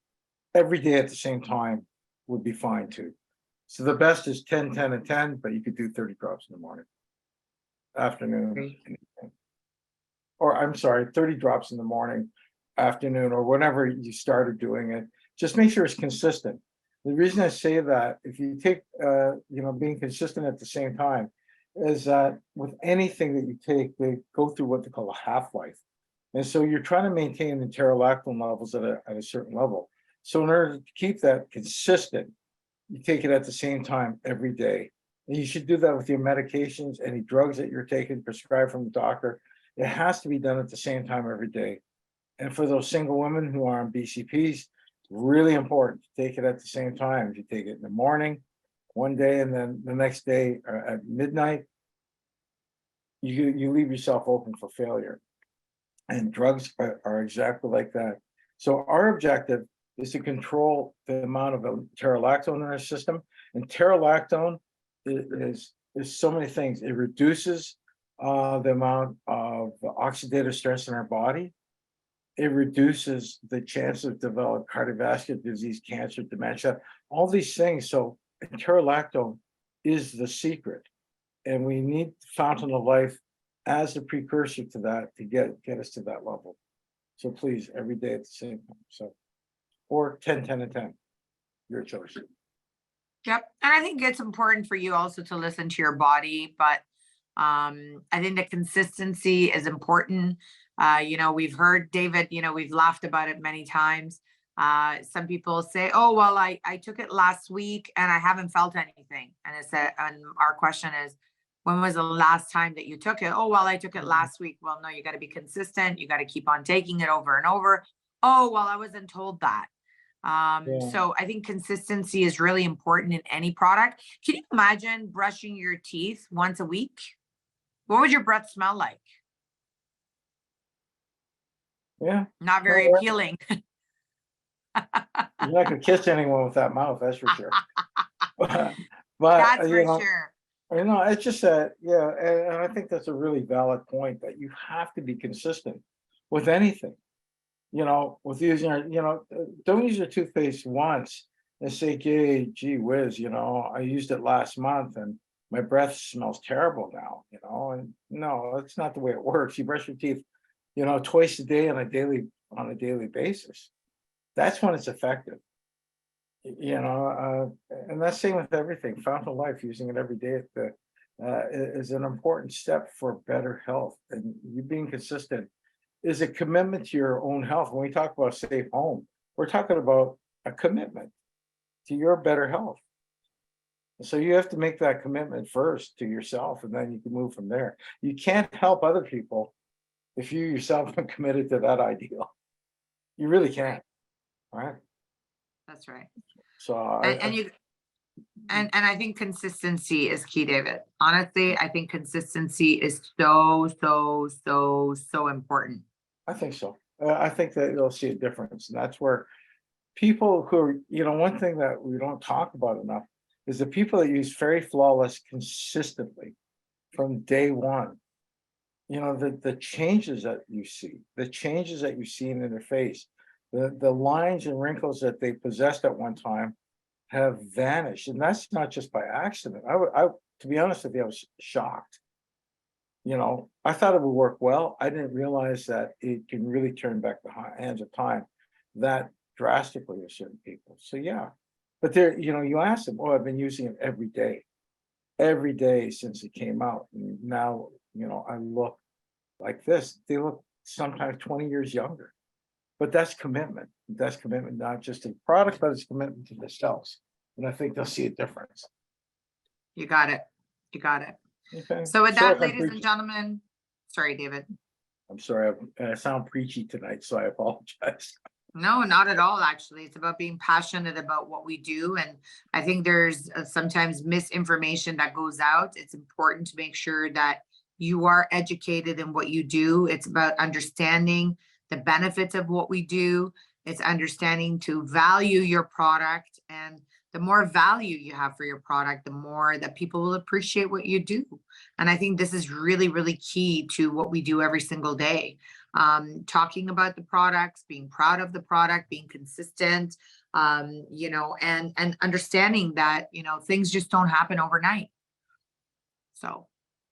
every day at the same time would be fine too. So the best is 10, 10, and 10, but you could do 30 drops in the morning, afternoon, and evening. Or I'm sorry, 30 drops in the morning, afternoon, or whenever you started doing it. Just make sure it's consistent. The reason I say that, if you take, being consistent at the same time, is that with anything that you take, they go through what they call a half-life. And so you're trying to maintain the pterolactone levels at a certain level. So in order to keep that consistent, you take it at the same time every day. And you should do that with your medications, any drugs that you're taking prescribed from the doctor. It has to be done at the same time every day. And for those single women who are on BCPs, really important to take it at the same time. If you take it in the morning, one day, and then the next day at midnight, you leave yourself open for failure. And drugs are exactly like that. So our objective is to control the amount of pterolactone in our system. And pterolactone is so many things. It reduces the amount of oxidative stress in our body. It reduces the chance of developing cardiovascular disease, cancer, dementia, all these things. So pterolactone is the secret. And we need Fountain of Life as a precursor to that to get us to that level. So please, every day at the same time. So, or 10, 10, and 10, your choice. Yep. And I think it's important for you also to listen to your body, but I think the consistency is important. We've heard David, we've laughed about it many times. Some people say, oh, well, I took it last week and I haven't felt anything. And our question is, when was the last time that you took it? Oh, well, I took it last week. Well, no, you got to be consistent. You got to keep on taking it over and over. Oh, well, I wasn't told that. So I think consistency is really important in any product. Can you imagine brushing your teeth once a week? What would your breath smell like? Yeah. Not very appealing. You're not gonna kiss anyone with that mouth, that's for sure. But That's for sure. It's just that, and I think that's a really valid point, that you have to be consistent with anything. With using don't use your toothpaste once and say, gee whiz, I used it last month and my breath smells terrible now, and no, that's not the way it works. You brush your teeth, twice a day on a daily basis. That's when it's effective. And that's same with everything. Fountain of Life, using it every day is an important step for better health. And you being consistent is a commitment to your own health. When we talk about safe home, we're talking about a commitment to your better health. So you have to make that commitment first to yourself, and then you can move from there. You can't help other people if you yourself are committed to that ideal. You really can't. All right. That's right. So and I think consistency is key, David. Honestly, I think consistency is so important. I think so. I think that you'll see a difference, and that's where people who are, one thing that we don't talk about enough is the people that use Fairy Flawless consistently from day one. The changes that you see, the changes that you've seen in their face, the lines and wrinkles that they possessed at one time have vanished. And that's not just by accident. I to be honest with you, I was shocked. I thought it would work well. I didn't realize that it can really turn back the hands of time that drastically with certain people. So yeah, but you ask them, oh, I've been using it every day since it came out. And now, I look like this. They look sometimes 20 years younger. But that's commitment. That's commitment, not just to the product, but it's commitment to themselves. And I think they'll see a difference. You got it. Okay. So with that, ladies and gentlemen, sorry, David. I'm sorry, I sound preachy tonight, so I apologize. No, not at all. Actually, it's about being passionate about what we do. And I think there's sometimes misinformation that goes out. It's important to make sure that you are educated in what you do. It's about understanding the benefits of what we do. It's understanding to value your product, and the more value you have for your product, the more that people will appreciate what you do. And I think this is really, really key to what we do every single day. Talking about the products, being proud of the product, being consistent, and understanding that, things just don't happen overnight. So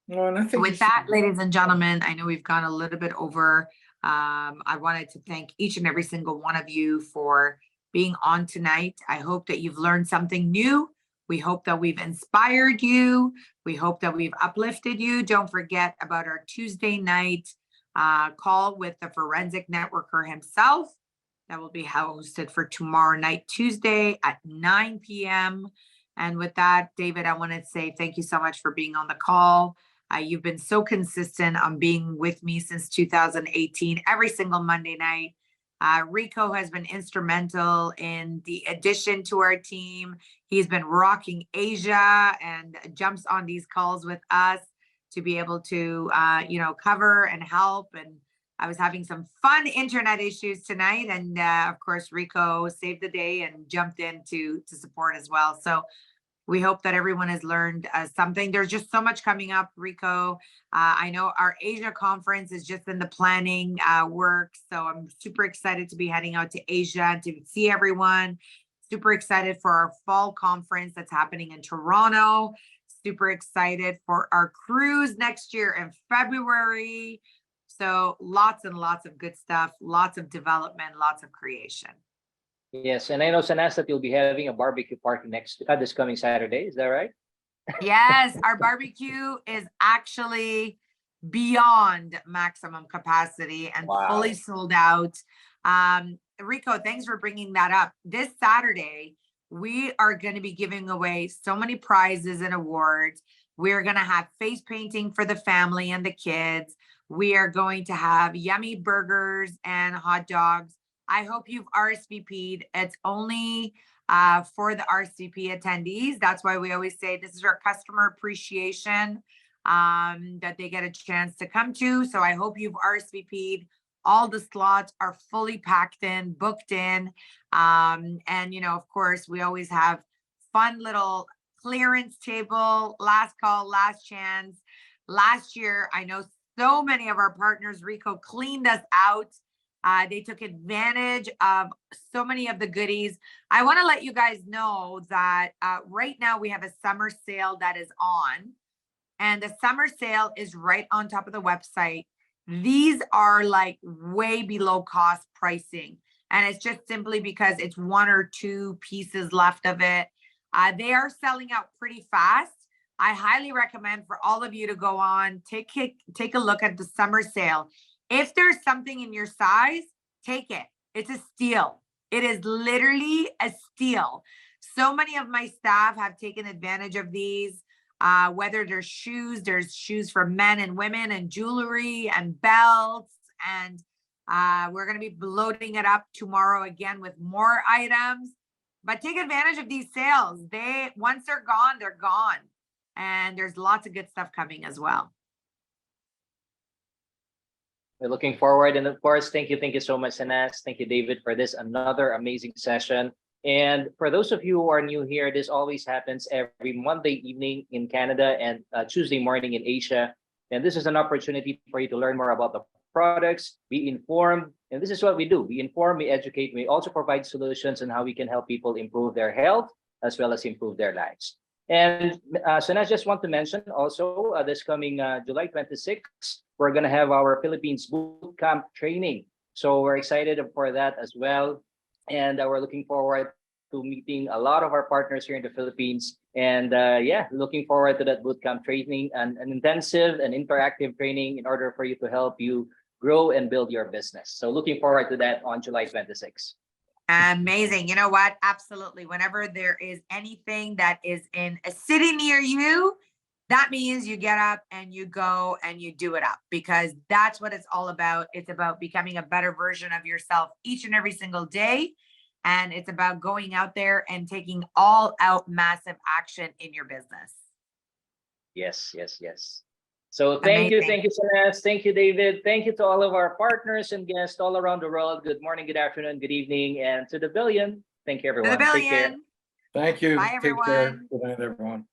with that, ladies and gentlemen, I know we've gone a little bit over. I wanted to thank each and every single one of you for being on tonight. I hope that you've learned something new. We hope that we've inspired you. We hope that we've uplifted you. Don't forget about our Tuesday night call with the forensic networker himself. That will be hosted for tomorrow night, Tuesday at 9 p.m. And with that, David, I want to say thank you so much for being on the call. You've been so consistent on being with me since 2018, every single Monday night. Rico has been instrumental in the addition to our team. He's been rocking Asia and jumps on these calls with us to be able to, cover and help. And I was having some fun internet issues tonight. And of course, Rico saved the day and jumped in to support as well. So we hope that everyone has learned something. There's just so much coming up, Rico. I know our Asia conference is just in the planning work. So I'm super excited to be heading out to Asia and to see everyone. Super excited for our fall conference that's happening in Toronto. Super excited for our cruise next year in February. So lots and lots of good stuff, lots of development, lots of creation. Yes, and I know, Sanas, that you'll be having a barbecue party this coming Saturday. Is that right? Yes, our barbecue is actually beyond maximum capacity and fully sold out. Rico, thanks for bringing that up. This Saturday, we are going to be giving away so many prizes and awards. We're going to have face painting for the family and the kids. We are going to have yummy burgers and hot dogs. I hope you've RSVP'd. It's only for the RSVP attendees. That's why we always say this is our customer appreciation that they get a chance to come to. So I hope you've RSVP'd. All the slots are fully packed in, booked in. And, of course, we always have fun little clearance table, last call, last chance. Last year, I know so many of our partners, Rico, cleaned us out. They took advantage of so many of the goodies. I want to let you guys know that right now we have a summer sale that is on, and the summer sale is right on top of the website. These are like way below cost pricing, and it's just simply because it's one or two pieces left of it. They are selling out pretty fast. I highly recommend for all of you to go on, take a look at the summer sale. If there's something in your size, take it. It's a steal. It is literally a steal. So many of my staff have taken advantage of these, whether there's shoes for men and women and jewelry and belts. And we're going to be bloating it up tomorrow again with more items. But take advantage of these sales. Once they're gone, they're gone. And there's lots of good stuff coming as well. We're looking forward. And of course, thank you so much, Sanas. Thank you, David, for this another amazing session. And for those of you who are new here, this always happens every Monday evening in Canada and Tuesday morning in Asia. And this is an opportunity for you to learn more about the products, be informed. And this is what we do. We inform, we educate, we also provide solutions on how we can help people improve their health as well as improve their lives. And Sanas, just want to mention also this coming July 26th, we're going to have our Philippines Bootcamp training. So we're excited for that as well. And we're looking forward to meeting a lot of our partners here in the Philippines. And looking forward to that bootcamp training, and an intensive and interactive training in order for you to help you grow and build your business. So looking forward to that on July 26th. Amazing. You know what? Absolutely. Whenever there is anything that is in a city near you, that means you get up and you go and you do it up, because that's what it's all about. It's about becoming a better version of yourself each and every single day. And it's about going out there and taking all out massive action in your business. Yes. So thank you, Sanas. Thank you, David. Thank you to all of our partners and guests all around the world. Good morning, good afternoon, good evening, and to the billion. Thank you, everyone. To the billion. Take care. Thank you. Bye, Take everyone. care. Good night, everyone.